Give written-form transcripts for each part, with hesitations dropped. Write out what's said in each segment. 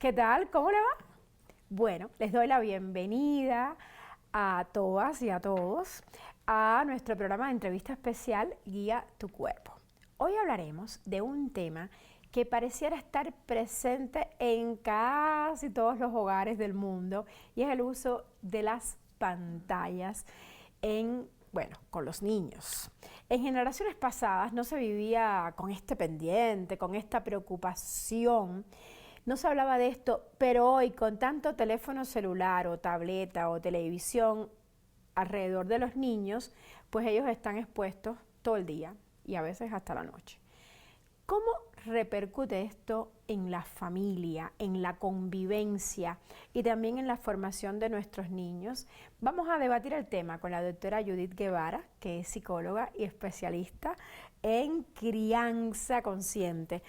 ¿Qué tal? ¿Cómo le va? Bueno, les doy la bienvenida a todas y a todos a nuestro programa de entrevista especial Guía tu Cuerpo. Hoy hablaremos de un tema que pareciera estar presente en casi todos los hogares del mundo y es el uso de las pantallas con los niños. En generaciones pasadas no se vivía con este pendiente, con esta preocupación. No se hablaba de esto, pero hoy con tanto teléfono celular o tableta o televisión alrededor de los niños, pues ellos están expuestos todo el día y a veces hasta la noche. ¿Cómo repercute esto en la familia, en la convivencia y también en la formación de nuestros niños? Vamos a debatir el tema con la doctora Judith Guevara, que es psicóloga y especialista en crianza consciente.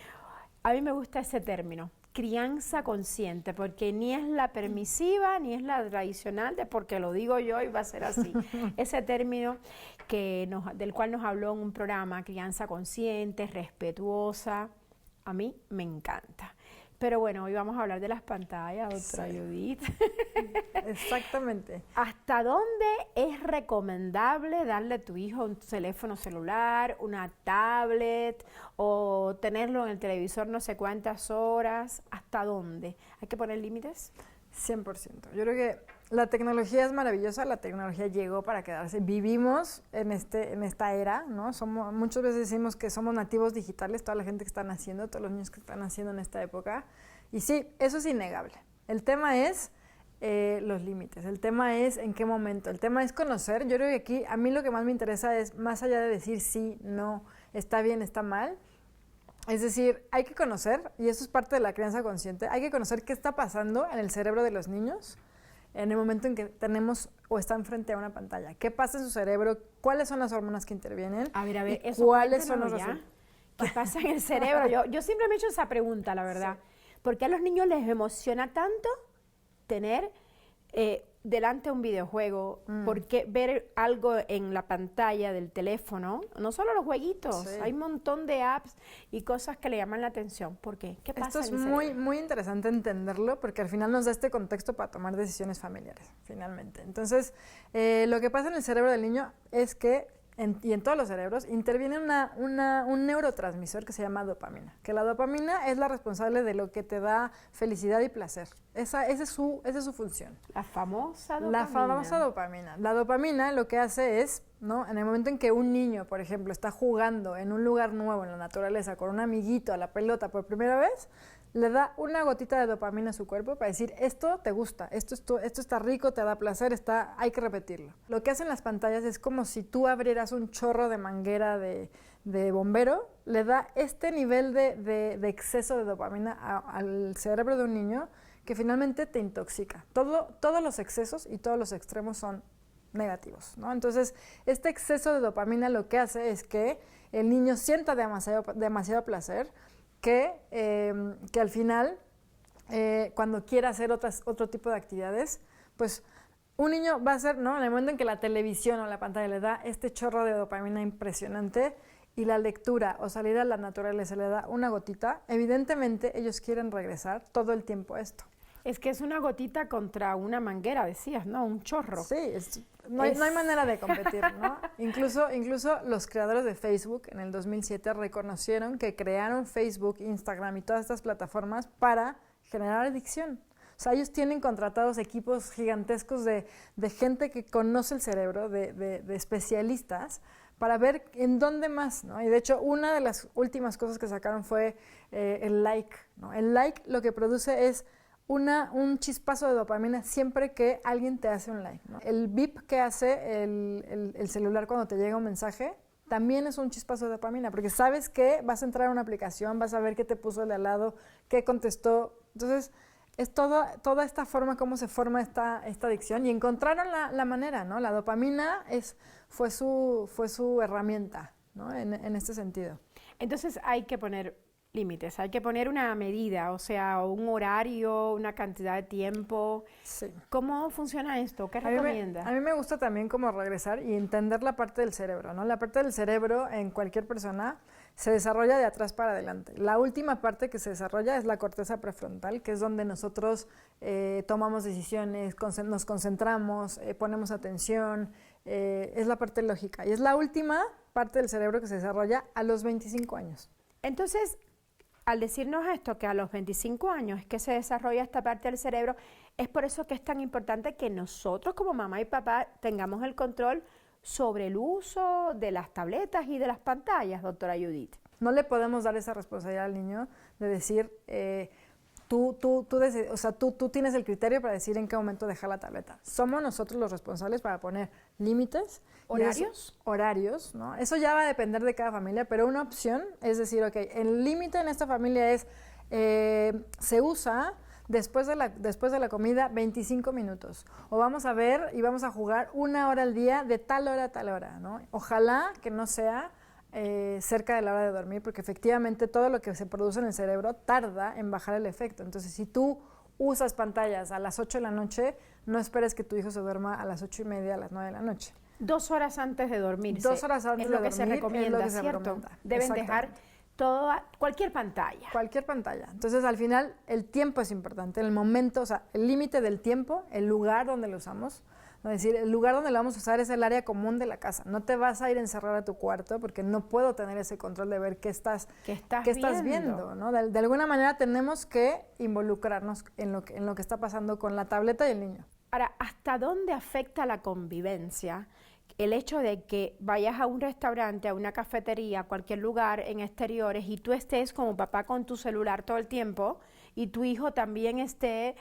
A mí me gusta ese término, crianza consciente, porque ni es la permisiva ni es la tradicional de porque lo digo yo y va a ser así. Ese término del cual nos habló en un programa, crianza consciente, respetuosa, a mí me encanta. Pero bueno, hoy vamos a hablar de las pantallas, doctora Judith. Exactamente. ¿Hasta dónde es recomendable darle a tu hijo un teléfono celular, una tablet o tenerlo en el televisor no sé cuántas horas? ¿Hasta dónde? ¿Hay que poner límites? 100%. Yo creo que la tecnología es maravillosa, la tecnología llegó para quedarse. Vivimos en esta era, ¿no? Muchas veces decimos que somos nativos digitales, toda la gente que está naciendo, todos los niños que están naciendo en esta época. Y sí, eso es innegable. El tema es los límites, el tema es en qué momento, el tema es conocer. Yo creo que aquí a mí lo que más me interesa es, más allá de decir sí, no, está bien, está mal, es decir, hay que conocer, y eso es parte de la crianza consciente, hay que conocer qué está pasando en el cerebro de los niños en el momento en que tenemos o están frente a una pantalla. ¿Qué pasa en su cerebro? ¿Cuáles son las hormonas que intervienen? A ver, eso ¿cuáles son los resultados? ¿Qué pasa en el cerebro? Yo siempre me he hecho esa pregunta, la verdad. Sí. ¿Por qué a los niños les emociona tanto tener delante un videojuego? ¿Por qué ver algo en la pantalla del teléfono? No solo los jueguitos, sí. Hay un montón de apps y cosas que le llaman la atención. ¿Por qué? ¿Qué pasa? Esto es muy interesante entenderlo porque al final nos da este contexto para tomar decisiones familiares, finalmente. Entonces, lo que pasa en el cerebro del niño es que y en todos los cerebros, interviene un neurotransmisor que se llama dopamina, que la dopamina es la responsable de lo que te da felicidad y placer. Esa es su función. La famosa dopamina. La famosa dopamina. La dopamina lo que hace es, ¿no? En el momento en que un niño, por ejemplo, está jugando en un lugar nuevo en la naturaleza con un amiguito a la pelota por primera vez, le da una gotita de dopamina a su cuerpo para decir, esto te gusta, esto está rico, te da placer, hay que repetirlo. Lo que hacen las pantallas es como si tú abrieras un chorro de manguera de bombero, le da este nivel de exceso de dopamina al cerebro de un niño que finalmente te intoxica. Todos los excesos y todos los extremos son negativos, ¿no? Entonces, este exceso de dopamina lo que hace es que el niño sienta demasiado placer, que al final, cuando quiera hacer otro tipo de actividades, pues un niño va a hacer, ¿no? En el momento en que la televisión o la pantalla le da este chorro de dopamina impresionante y la lectura o salir a la naturaleza le da una gotita, evidentemente ellos quieren regresar todo el tiempo a esto. Es que es una gotita contra una manguera, decías, ¿no? Un chorro. Sí, no hay manera de competir, ¿no? Incluso los creadores de Facebook en el 2007 reconocieron que crearon Facebook, Instagram y todas estas plataformas para generar adicción. O sea, ellos tienen contratados equipos gigantescos de gente que conoce el cerebro, de especialistas, para ver en dónde más, ¿no? Y de hecho, una de las últimas cosas que sacaron fue el like, ¿no? El like lo que produce es un chispazo de dopamina siempre que alguien te hace un like, ¿no? El beep que hace el celular cuando te llega un mensaje también es un chispazo de dopamina, porque sabes que vas a entrar a una aplicación, vas a ver qué te puso el de al lado, qué contestó. Entonces, es toda esta forma, cómo se forma esta adicción, y encontraron la manera, ¿no? La dopamina fue su herramienta, ¿no? En este sentido. Entonces hay que poner límites, hay que poner una medida, o sea, un horario, una cantidad de tiempo. Sí. ¿Cómo funciona esto? ¿Qué recomienda? A mí me gusta también como regresar y entender la parte del cerebro, ¿no? La parte del cerebro en cualquier persona se desarrolla de atrás para adelante. La última parte que se desarrolla es la corteza prefrontal, que es donde nosotros tomamos decisiones, nos concentramos, ponemos atención, es la parte lógica. Y es la última parte del cerebro que se desarrolla a los 25 años. Entonces, al decirnos esto, que a los 25 años es que se desarrolla esta parte del cerebro, es por eso que es tan importante que nosotros como mamá y papá tengamos el control sobre el uso de las tabletas y de las pantallas, doctora Judith. No le podemos dar esa responsabilidad al niño de decir, tú tienes el criterio para decir en qué momento dejar la tableta. Somos nosotros los responsables para poner límites. ¿Horarios? Horarios, ¿no? Eso ya va a depender de cada familia, pero una opción es decir, ok, el límite en esta familia es, se usa después de la comida 25 minutos. O vamos a ver y vamos a jugar 1 hora al día de tal hora a tal hora, ¿no? Ojalá que no sea cerca de la hora de dormir, porque efectivamente todo lo que se produce en el cerebro tarda en bajar el efecto. Entonces, si tú usas pantallas a las 8 de la noche, no esperes que tu hijo se duerma a las 8:30, a las 9 de la noche. 2 horas antes de dormirse. 2 horas antes de dormir es lo que se recomienda, ¿cierto? Deben dejar cualquier pantalla. Cualquier pantalla. Entonces, al final, el tiempo es importante, el momento, o sea, el límite del tiempo, el lugar donde lo usamos. Es decir, el lugar donde lo vamos a usar es el área común de la casa. No te vas a ir a encerrar a tu cuarto porque no puedo tener ese control de ver qué estás viendo, ¿no? De alguna manera tenemos que involucrarnos en lo que está pasando con la tableta y el niño. Ahora, ¿hasta dónde afecta la convivencia el hecho de que vayas a un restaurante, a una cafetería, a cualquier lugar en exteriores y tú estés como papá con tu celular todo el tiempo y tu hijo también esté,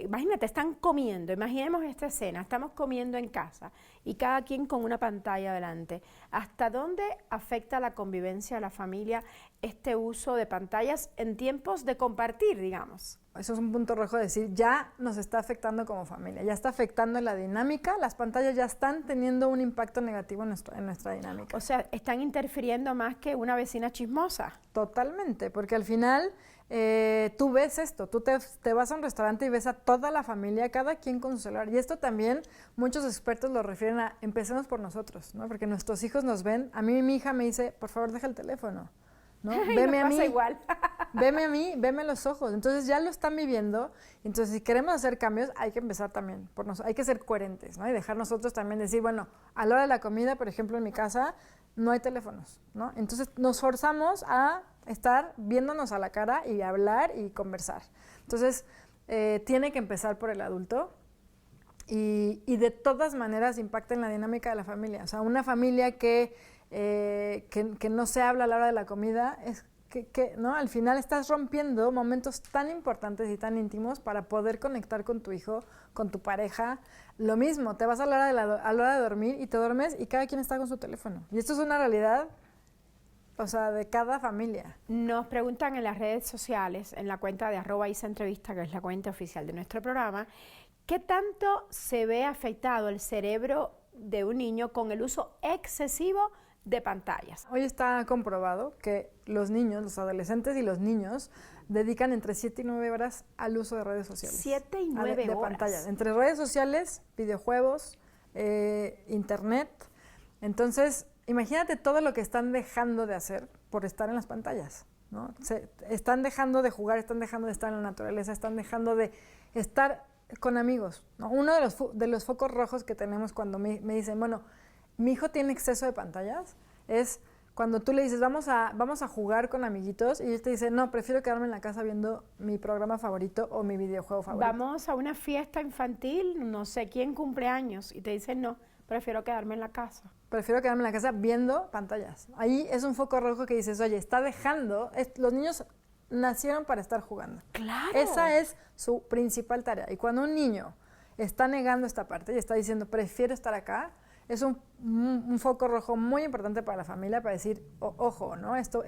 imagínate, están comiendo, imaginemos esta escena, estamos comiendo en casa y cada quien con una pantalla delante. ¿Hasta dónde afecta la convivencia de la familia este uso de pantallas en tiempos de compartir, digamos? Eso es un punto rojo de decir, ya nos está afectando como familia, ya está afectando la dinámica, las pantallas ya están teniendo un impacto negativo en nuestra dinámica. O sea, están interfiriendo más que una vecina chismosa. Totalmente, porque al final tú ves esto, tú te vas a un restaurante y ves a toda la familia, cada quien con su celular. Y esto también muchos expertos lo refieren a, empecemos por nosotros, ¿no? Porque nuestros hijos nos ven, a mí mi hija me dice, por favor deja el teléfono. ¿No? Veme a mí, igual. veme los ojos. Entonces ya lo están viviendo. Entonces si queremos hacer cambios hay que empezar también por nosotros, hay que ser coherentes, ¿no? Y dejar nosotros también decir, bueno, a la hora de la comida, por ejemplo, en mi casa no hay teléfonos, ¿no? Entonces nos forzamos a estar viéndonos a la cara y hablar y conversar. Entonces tiene que empezar por el adulto. Y de todas maneras impacta en la dinámica de la familia. O sea, una familia que no se habla a la hora de la comida, es que ¿no? Al final estás rompiendo momentos tan importantes y tan íntimos para poder conectar con tu hijo, con tu pareja. Lo mismo, te vas a la hora de dormir y te duermes y cada quien está con su teléfono. Y esto es una realidad, o sea, de cada familia. Nos preguntan en las redes sociales, en la cuenta de @isaentrevista, que es la cuenta oficial de nuestro programa, ¿qué tanto se ve afectado el cerebro de un niño con el uso excesivo de pantallas? Hoy está comprobado que los niños, los adolescentes y los niños dedican entre 7 y 9 horas al uso de redes sociales. 7 y 9 de horas. pantallas. Entre redes sociales, videojuegos, internet. Entonces, imagínate todo lo que están dejando de hacer por estar en las pantallas, ¿no? Están dejando de jugar, están dejando de estar en la naturaleza, están dejando de estar con amigos, ¿no? Uno de los focos rojos que tenemos cuando me dicen, bueno, mi hijo tiene exceso de pantallas, es cuando tú le dices, vamos a jugar con amiguitos, y él te dice, no, prefiero quedarme en la casa viendo mi programa favorito o mi videojuego favorito. Vamos a una fiesta infantil, no sé quién cumpleaños, y te dicen, no, prefiero quedarme en la casa. Prefiero quedarme en la casa viendo pantallas. Ahí es un foco rojo que dices, oye, está dejando, los niños nacieron para estar jugando. ¡Claro! Esa es su principal tarea. Y cuando un niño está negando esta parte y está diciendo, prefiero estar acá, es un foco rojo muy importante para la familia para decir, ojo, ¿no? Esto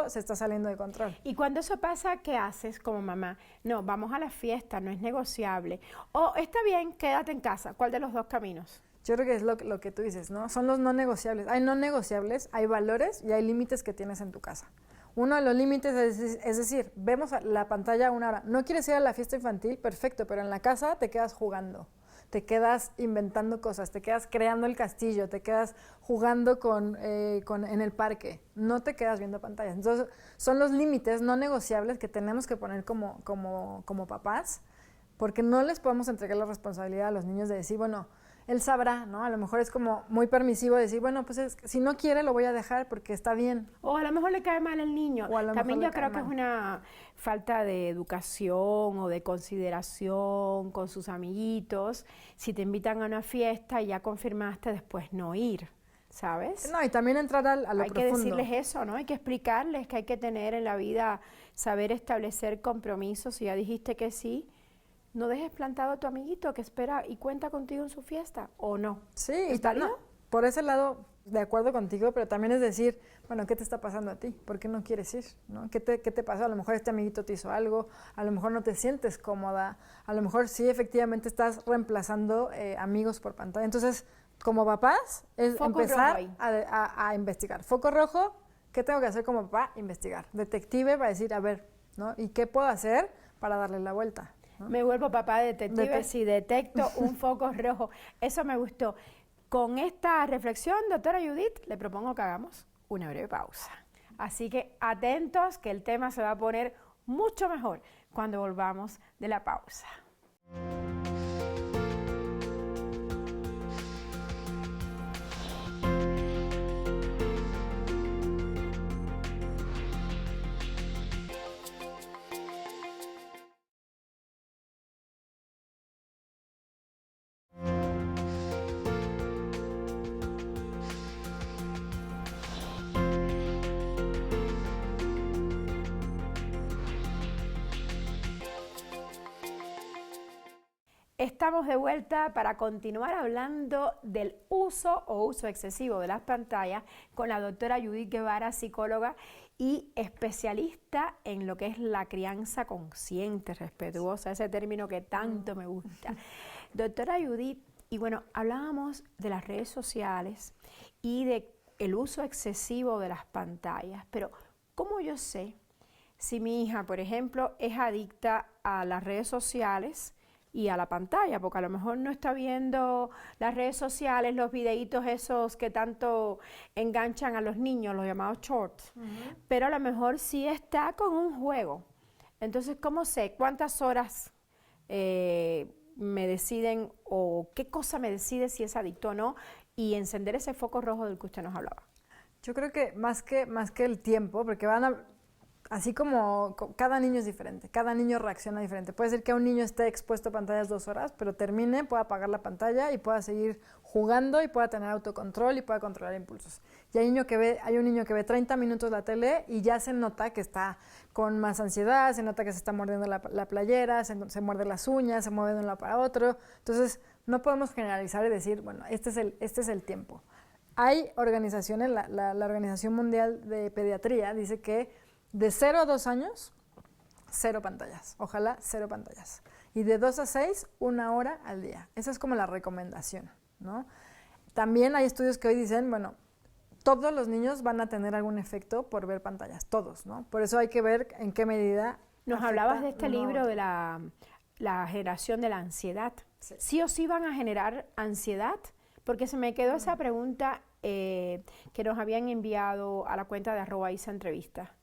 se está saliendo de control. Y cuando eso pasa, ¿qué haces como mamá? No, vamos a la fiesta, no es negociable. O está bien, quédate en casa. ¿Cuál de los dos caminos? Yo creo que es lo que tú dices, ¿no? Son los no negociables. Hay no negociables, hay valores y hay límites que tienes en tu casa. Uno de los límites es decir, vemos la pantalla 1 hora. No quieres ir a la fiesta infantil, perfecto, pero en la casa te quedas jugando. te quedas inventando cosas, te quedas creando el castillo, te quedas jugando en el parque, no te quedas viendo pantallas. Entonces, son los límites no negociables que tenemos que poner como papás, porque no les podemos entregar la responsabilidad a los niños de decir, bueno, él sabrá, ¿no? A lo mejor es como muy permisivo decir, bueno, pues si no quiere lo voy a dejar porque está bien. O a lo mejor le cae mal al niño. O a lo También mejor yo le cae creo que es mal. una falta de educación o de consideración con sus amiguitos. Si te invitan a una fiesta y ya confirmaste, después no ir, ¿sabes? No, y también entrar a lo Hay que profundo. decirles eso, ¿no? Hay que explicarles que hay que tener en la vida, saber establecer compromisos. Si ya dijiste que sí, no dejes plantado a tu amiguito que espera y cuenta contigo en su fiesta, ¿o no? Sí, ¿Es válido? no, por ese lado de acuerdo contigo, pero también es decir, bueno, ¿qué te está pasando a ti? ¿Por qué no quieres ir? ¿No? ¿Qué te pasó? A lo mejor este amiguito te hizo algo, a lo mejor no te sientes cómoda, a lo mejor sí efectivamente estás reemplazando amigos por pantalla. Entonces, como papás, es Foco rojo empezar ahí. a investigar. Foco rojo, ¿qué tengo que hacer como papá? Investigar. Detective para decir, a ver, ¿no? ¿Y qué puedo hacer para darle la vuelta? ¿No? Me vuelvo papá detective si detecto un foco rojo. Eso me gustó. Con esta reflexión, doctora Judith, le propongo que hagamos una breve pausa. Así que atentos que el tema se va a poner mucho mejor cuando volvamos de la pausa. Estamos de vuelta para continuar hablando del uso o uso excesivo de las pantallas con la doctora Judith Guevara, psicóloga y especialista en lo que es la crianza consciente, respetuosa, ese término que tanto me gusta. Doctora Judith, y bueno, hablábamos de las redes sociales y de el uso excesivo de las pantallas, pero ¿cómo yo sé si mi hija, por ejemplo, es adicta a las redes sociales y a la pantalla? Porque a lo mejor no está viendo las redes sociales, los videitos esos que tanto enganchan a los niños, los llamados shorts, pero a lo mejor sí está con un juego. Entonces, ¿cómo sé cuántas horas me deciden o qué cosa me decide si es adicto o no? Y encender ese foco rojo del que usted nos hablaba. Yo creo que más que el tiempo, porque así como cada niño es diferente, cada niño reacciona diferente. Puede ser que a un niño esté expuesto a pantallas 2 horas, pero termine, pueda apagar la pantalla y pueda seguir jugando y pueda tener autocontrol y pueda controlar impulsos. Y hay un niño que ve 30 minutos la tele y ya se nota que está con más ansiedad, se nota que se está mordiendo la playera, se muerde las uñas, se mueve de un lado para otro. Entonces, no podemos generalizar y decir, bueno, este es el tiempo. Hay organizaciones, la Organización Mundial de Pediatría dice que de 0 a 2 años, 0 pantallas. Ojalá 0 pantallas. Y de 2 a 6, 1 hora al día. Esa es como la recomendación, ¿no? También hay estudios que hoy dicen, bueno, todos los niños van a tener algún efecto por ver pantallas, todos, ¿no? Por eso hay que ver en qué medida. Nos hablabas de este libro de la generación de la ansiedad. Sí. ¿Sí o sí van a generar ansiedad? Porque se me quedó esa pregunta que nos habían enviado a la cuenta de @isaentrevista.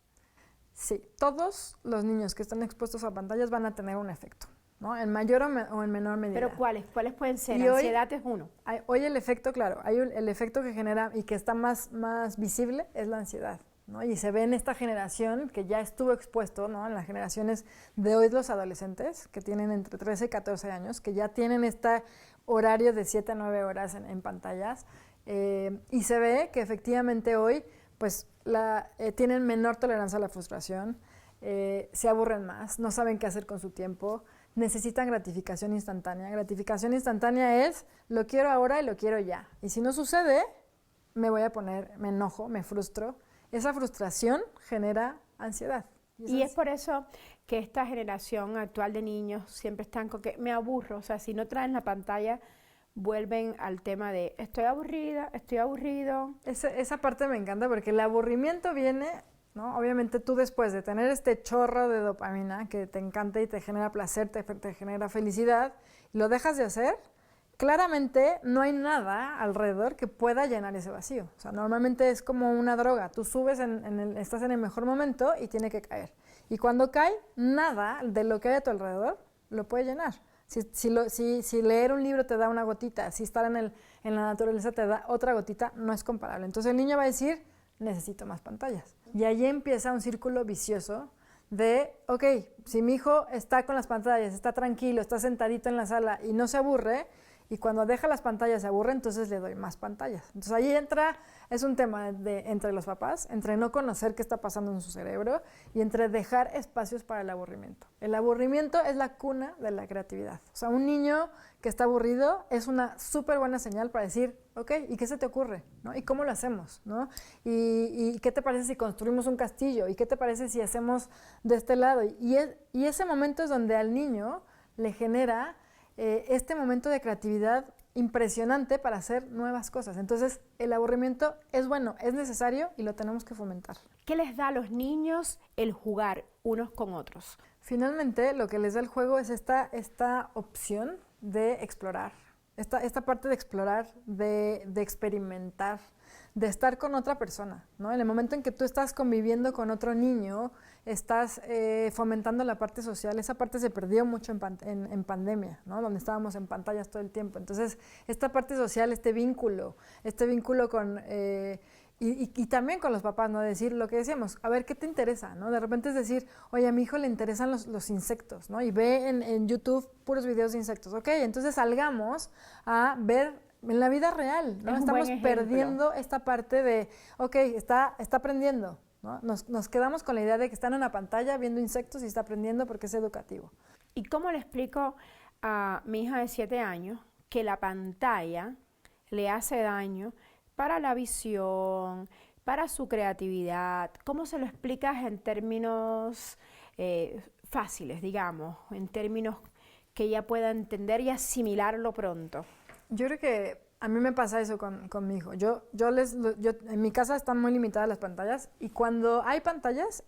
Sí, todos los niños que están expuestos a pantallas van a tener un efecto, ¿no? En mayor o en menor medida. ¿Pero cuáles? ¿Cuáles pueden ser? Y Ansiedad es uno. Hoy el efecto, claro, el efecto que genera y que está más visible es la ansiedad, ¿no? Y se ve en esta generación que ya estuvo expuesto, ¿no? En las generaciones de hoy los adolescentes, que tienen entre 13 y 14 años, que ya tienen este horario de 7 a 9 horas en pantallas, y se ve que efectivamente hoy pues tienen menor tolerancia a la frustración, se aburren más, no saben qué hacer con su tiempo, necesitan gratificación instantánea. Gratificación instantánea es, lo quiero ahora y lo quiero ya. Y si no sucede, me enojo, me frustro. Esa frustración genera ansiedad. Y es por eso que esta generación actual de niños siempre están con que me aburro. O sea, si no traen la pantalla, vuelven al tema de estoy aburrida, estoy aburrido. Esa parte me encanta porque el aburrimiento viene, ¿no? Obviamente tú después de tener este chorro de dopamina que te encanta y te genera placer, te genera felicidad, lo dejas de hacer, claramente no hay nada alrededor que pueda llenar ese vacío. O sea, normalmente es como una droga. Tú subes, estás en el mejor momento y tiene que caer. Y cuando cae, nada de lo que hay a tu alrededor lo puede llenar. Si leer un libro te da una gotita, si estar en la naturaleza te da otra gotita, no es comparable. Entonces el niño va a decir, necesito más pantallas. Y ahí empieza un círculo vicioso de, ok, si mi hijo está con las pantallas, está tranquilo, está sentadito en la sala y no se aburre, y cuando deja las pantallas se aburre, entonces le doy más pantallas. Entonces ahí es un tema entre los papás, entre no conocer qué está pasando en su cerebro y entre dejar espacios para el aburrimiento. El aburrimiento es la cuna de la creatividad. O sea, un niño que está aburrido es una súper buena señal para decir, ok, ¿y qué se te ocurre? ¿No? ¿Y cómo lo hacemos? ¿No? ¿Y qué te parece si construimos un castillo? ¿Y qué te parece si hacemos de este lado? Y ese momento es donde al niño le genera este momento de creatividad impresionante para hacer nuevas cosas. Entonces, el aburrimiento es bueno, es necesario y lo tenemos que fomentar. ¿Qué les da a los niños el jugar unos con otros? Finalmente, lo que les da el juego es esta opción de explorar, esta parte de explorar, de experimentar, de estar con otra persona, ¿no? En el momento en que tú estás conviviendo con otro niño, estás fomentando la parte social. Esa parte se perdió mucho en pandemia, ¿no? Donde estábamos en pantallas todo el tiempo. Entonces, esta parte social, este vínculo con... Y también con los papás, ¿no? Decir lo que decíamos, a ver, ¿qué te interesa? ¿No? De repente es decir, oye, a mi hijo le interesan los insectos, ¿no? Y ve en YouTube puros videos de insectos. Ok, entonces salgamos a ver en la vida real, ¿no? Estamos perdiendo esta parte de, ok, está aprendiendo, ¿no? Nos quedamos con la idea de que está en una pantalla viendo insectos y está aprendiendo porque es educativo. ¿Y cómo le explico a mi hija de 7 años que la pantalla le hace daño para la visión, para su creatividad? ¿Cómo se lo explicas en términos fáciles, digamos, en términos que ella pueda entender y asimilarlo pronto? Yo creo que a mí me pasa eso con mi hijo. En mi casa están muy limitadas las pantallas y cuando hay pantallas,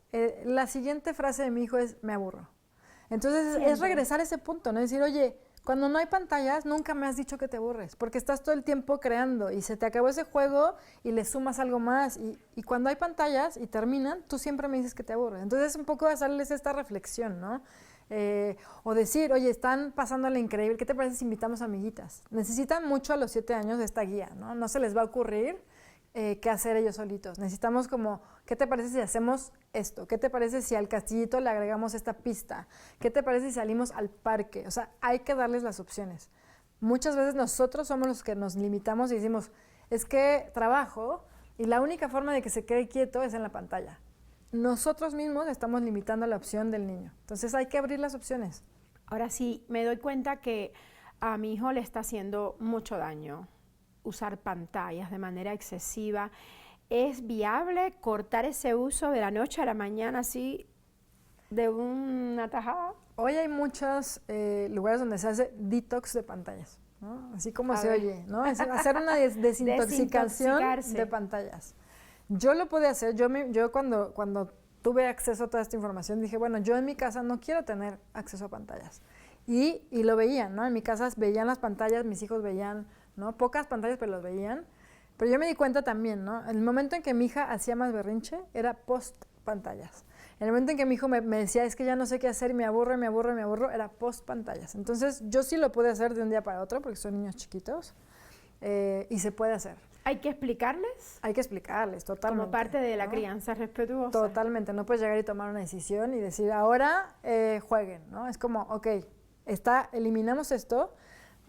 la siguiente frase de mi hijo es, me aburro. Entonces es regresar a ese punto, ¿no? Decir, oye, cuando no hay pantallas, nunca me has dicho que te aburres, porque estás todo el tiempo creando y se te acabó ese juego y le sumas algo más. Y cuando hay pantallas y terminan, tú siempre me dices que te aburres. Entonces es un poco hacerles esta reflexión, ¿no? O decir, oye, están pasándole increíble, ¿qué te parece si invitamos amiguitas? Necesitan mucho a los 7 años de esta guía, ¿no? No se les va a ocurrir qué hacer ellos solitos. Necesitamos como, ¿qué te parece si hacemos esto? ¿Qué te parece si al castillito le agregamos esta pista? ¿Qué te parece si salimos al parque? O sea, hay que darles las opciones. Muchas veces nosotros somos los que nos limitamos y decimos, es que trabajo y la única forma de que se quede quieto es en la pantalla. Nosotros mismos estamos limitando la opción del niño. Entonces hay que abrir las opciones. Ahora sí, me doy cuenta que a mi hijo le está haciendo mucho daño usar pantallas de manera excesiva. ¿Es viable cortar ese uso de la noche a la mañana así de una tajada? Hoy hay muchos lugares donde se hace detox de pantallas, ¿no? Así como se oye, ¿no? Es hacer una desintoxicación de pantallas. Yo lo pude hacer, yo cuando tuve acceso a toda esta información dije, bueno, yo en mi casa no quiero tener acceso a pantallas. Y lo veían, ¿no? En mi casa veían las pantallas, mis hijos veían, ¿no? Pocas pantallas, pero los veían. Pero yo me di cuenta también, ¿no? El momento en que mi hija hacía más berrinche era post pantallas. En el momento en que mi hijo me decía, es que ya no sé qué hacer, me aburro, era post pantallas. Entonces yo sí lo pude hacer de un día para otro, porque son niños chiquitos, y se puede hacer. ¿Hay que explicarles? Hay que explicarles, totalmente. Como parte de la crianza respetuosa. Totalmente, no puedes llegar y tomar una decisión y decir, ahora jueguen, ¿no? Es como, ok, eliminamos esto,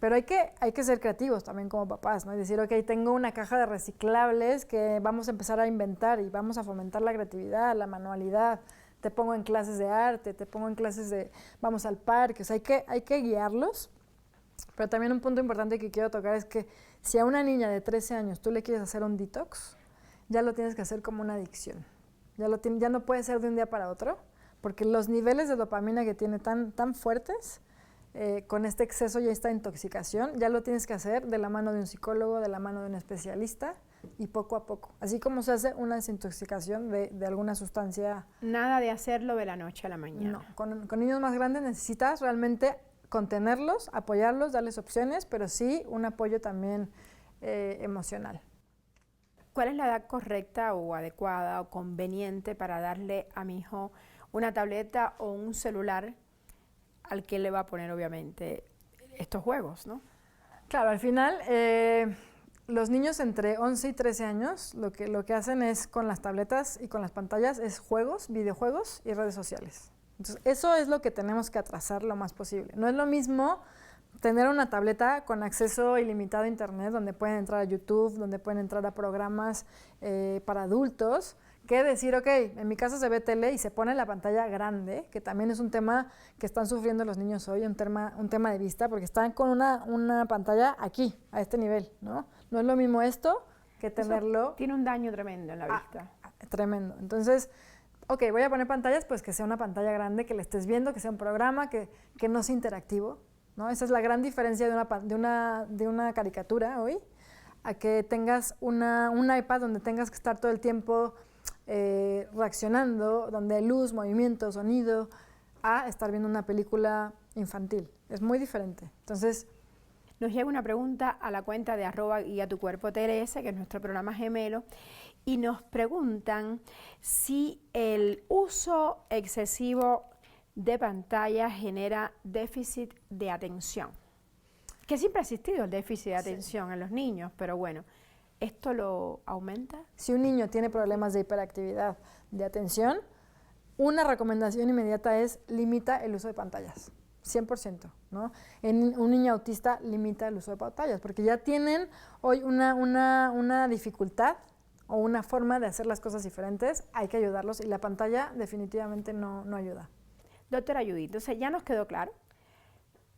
pero hay que ser creativos también como papás, ¿no? Y decir, ok, tengo una caja de reciclables que vamos a empezar a inventar y vamos a fomentar la creatividad, la manualidad. Te pongo en clases de arte, te pongo en clases vamos al parque. O sea, hay que guiarlos. Pero también un punto importante que quiero tocar es que si a una niña de 13 años tú le quieres hacer un detox, ya lo tienes que hacer como una adicción. Ya no puede ser de un día para otro, porque los niveles de dopamina que tiene tan fuertes, con este exceso y esta intoxicación, ya lo tienes que hacer de la mano de un psicólogo, de la mano de un especialista y poco a poco. Así como se hace una desintoxicación de alguna sustancia. Nada de hacerlo de la noche a la mañana. No, con niños más grandes necesitas realmente contenerlos, apoyarlos, darles opciones, pero sí un apoyo también emocional. ¿Cuál es la edad correcta o adecuada o conveniente para darle a mi hijo una tableta o un celular al que le va a poner obviamente estos juegos, ¿no? Claro, al final los niños entre 11 y 13 años lo que hacen es con las tabletas y con las pantallas es juegos, videojuegos y redes sociales. Entonces eso es lo que tenemos que atrasar lo más posible. No es lo mismo tener una tableta con acceso ilimitado a internet donde pueden entrar a YouTube, donde pueden entrar a programas para adultos, que decir, ok, en mi casa se ve tele y se pone la pantalla grande, que también es un tema que están sufriendo los niños hoy, un tema de vista, porque están con una pantalla aquí, a este nivel, ¿no? No es lo mismo esto que tenerlo... Eso tiene un daño tremendo en la vista. Tremendo. Entonces, ok, voy a poner pantallas, pues que sea una pantalla grande, que le estés viendo, que sea un programa, que no sea interactivo, ¿no? Esa es la gran diferencia de una caricatura hoy, a que tengas un iPad donde tengas que estar todo el tiempo reaccionando, donde hay luz, movimiento, sonido, a estar viendo una película infantil. Es muy diferente. Entonces, nos llega una pregunta a la cuenta de @guiatucuerpo_TLS, que es nuestro programa gemelo, y nos preguntan si el uso excesivo de pantalla genera déficit de atención. Que siempre ha existido el déficit de atención en los niños, pero bueno, ¿esto lo aumenta? Si un niño tiene problemas de hiperactividad de atención, una recomendación inmediata es limita el uso de pantallas, 100%, ¿no? En un niño autista limita el uso de pantallas, porque ya tienen hoy una dificultad o una forma de hacer las cosas diferentes, hay que ayudarlos y la pantalla definitivamente no ayuda. Doctora Judith, entonces ya nos quedó claro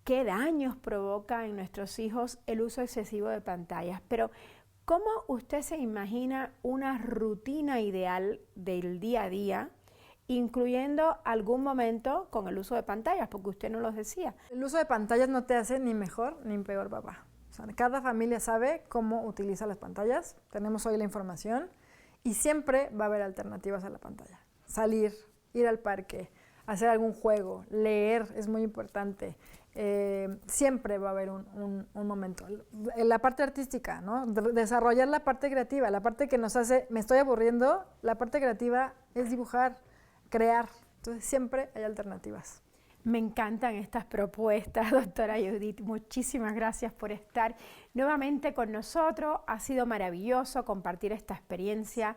qué daños provoca en nuestros hijos el uso excesivo de pantallas, pero ¿cómo usted se imagina una rutina ideal del día a día, incluyendo algún momento con el uso de pantallas? Porque usted no los decía. El uso de pantallas no te hace ni mejor ni peor papá. O sea, cada familia sabe cómo utiliza las pantallas, tenemos hoy la información y siempre va a haber alternativas a la pantalla. Salir, ir al parque, hacer algún juego, leer es muy importante. Siempre va a haber un momento. La parte artística, ¿no? Desarrollar la parte creativa, la parte que nos hace, me estoy aburriendo, la parte creativa es dibujar, crear. Entonces siempre hay alternativas. Me encantan estas propuestas, doctora Judith. Muchísimas gracias por estar nuevamente con nosotros. Ha sido maravilloso compartir esta experiencia,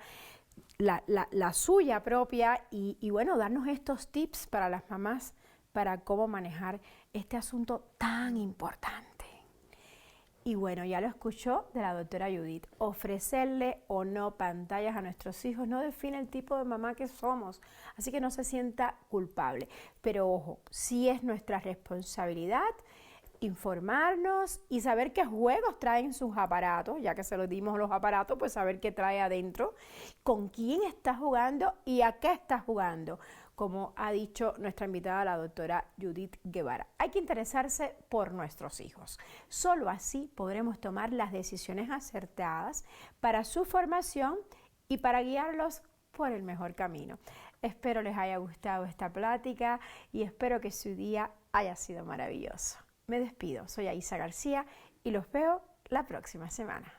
la suya propia y bueno, darnos estos tips para las mamás para cómo manejar este asunto tan importante. Y bueno, ya lo escuchó de la doctora Judith. Ofrecerle o no pantallas a nuestros hijos no define el tipo de mamá que somos, así que no se sienta culpable. Pero ojo, sí es nuestra responsabilidad informarnos y saber qué juegos traen sus aparatos, ya que se los dimos los aparatos, pues saber qué trae adentro, con quién está jugando y a qué está jugando, como ha dicho nuestra invitada, la doctora Judith Guevara. Hay que interesarse por nuestros hijos. Solo así podremos tomar las decisiones acertadas para su formación y para guiarlos por el mejor camino. Espero les haya gustado esta plática y espero que su día haya sido maravilloso. Me despido, soy Aisa García y los veo la próxima semana.